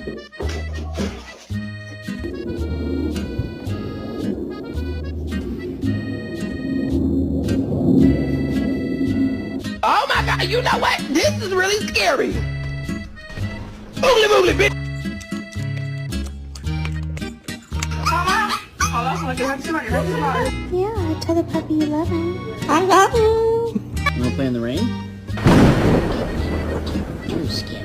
Oh my god, you know what? This is really scary. Boogly boogly, bitch. Yeah, tell the puppy you love him. I love you. You wanna play in the rain? You're scary.